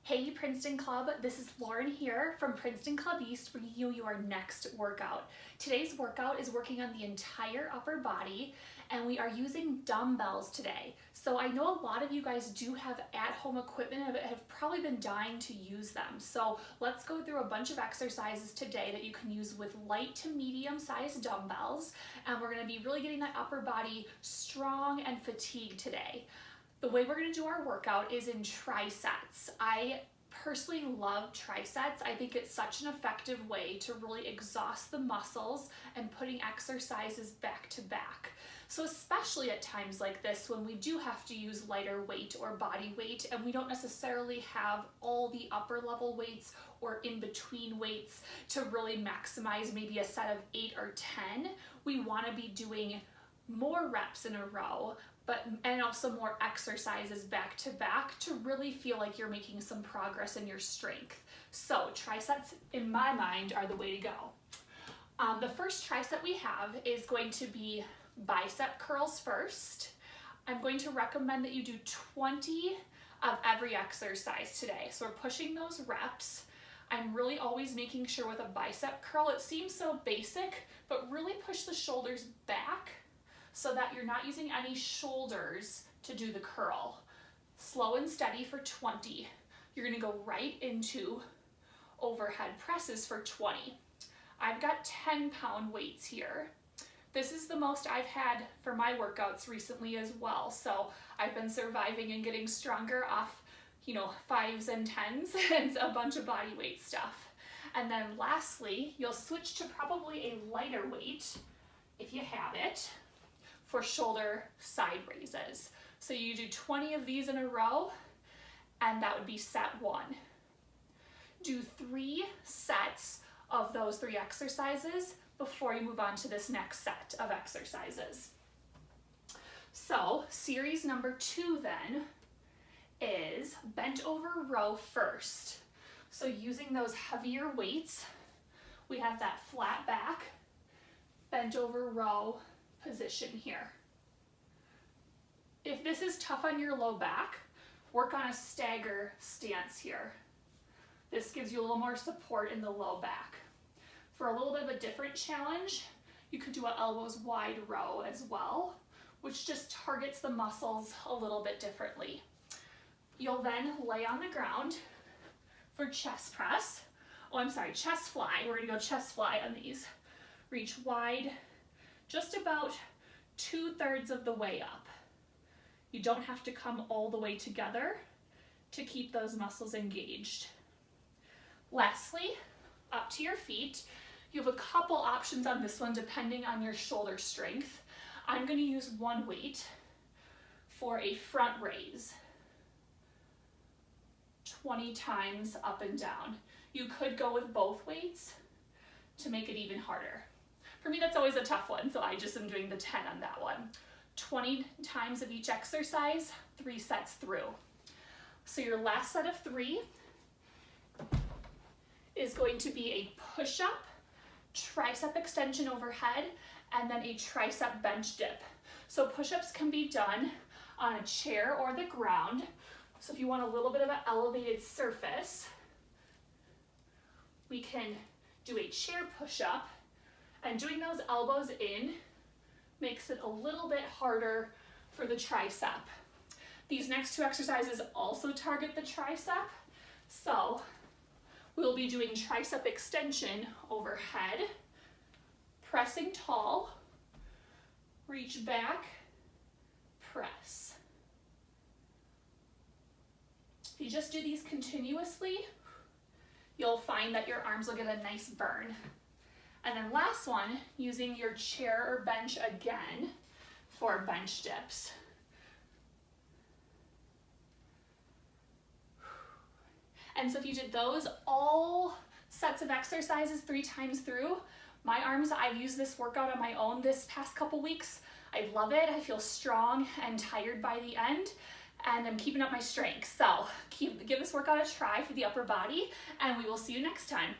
Hey Princeton Club, this is Lauren here from Princeton Club East bringing you your next workout. Today's workout is working on the entire upper body and we are using dumbbells today. So I know a lot of you guys do have at-home equipment and have probably been dying to use them. So let's go through a bunch of exercises today that you can use with light to medium sized dumbbells, and we're going to be really getting that upper body strong and fatigued today. The way we're going to do our workout is in trisets. I personally love trisets. I think it's such an effective way to really exhaust the muscles and putting exercises back to back. So especially at times like this when we do have to use lighter weight or body weight and we don't necessarily have all the upper level weights or in between weights to really maximize maybe a set of 8 or 10, we want to be doing more reps in a row, and also more exercises back to back to really feel like you're making some progress in your strength. So trisets, in my mind, are the way to go. The first tricep we have is going to be bicep curls first. I'm going to recommend that you do 20 of every exercise today. So we're pushing those reps. I'm really always making sure with a bicep curl, it seems so basic, but really push the shoulders back so that you're not using any shoulders to do the curl. Slow and steady for 20. You're gonna go right into overhead presses for 20. I've got 10-pound weights here. This is the most I've had for my workouts recently as well. So I've been surviving and getting stronger off, 5s and 10s and a bunch of body weight stuff. And then lastly, you'll switch to probably a lighter weight if you have it, for shoulder side raises. So you do 20 of these in a row, and that would be set 1. Do 3 sets of those 3 exercises before you move on to this next set of exercises. So series number 2 then is bent over row first. So using those heavier weights, we have that flat back, bent over row position here. If this is tough on your low back, work on a stagger stance here. This gives you a little more support in the low back. For a little bit of a different challenge, you could do an elbows wide row as well, which just targets the muscles a little bit differently. You'll then lay on the ground for chest press. Chest fly. We're gonna go chest fly on these. Reach wide, just about 2/3 of the way up. You don't have to come all the way together to keep those muscles engaged. Lastly, up to your feet. You have a couple options on this one depending on your shoulder strength. I'm going to use one weight for a front raise. 20 times up and down. You could go with both weights to make it even harder. For me, that's always a tough one, so I just am doing the 10 on that one. 20 times of each exercise, 3 sets through. So your last set of 3 is going to be a push-up, tricep extension overhead, and then a tricep bench dip. So push-ups can be done on a chair or the ground. So if you want a little bit of an elevated surface, we can do a chair push-up. And doing those elbows in makes it a little bit harder for the tricep. These next 2 exercises also target the tricep. So we'll be doing tricep extension overhead, pressing tall, reach back, press. If you just do these continuously, you'll find that your arms will get a nice burn. And then last one, using your chair or bench again for bench dips. And so if you did those all sets of exercises 3 times through, my arms, I've used this workout on my own this past couple weeks. I love it. I feel strong and tired by the end, and I'm keeping up my strength. So give this workout a try for the upper body, and we will see you next time.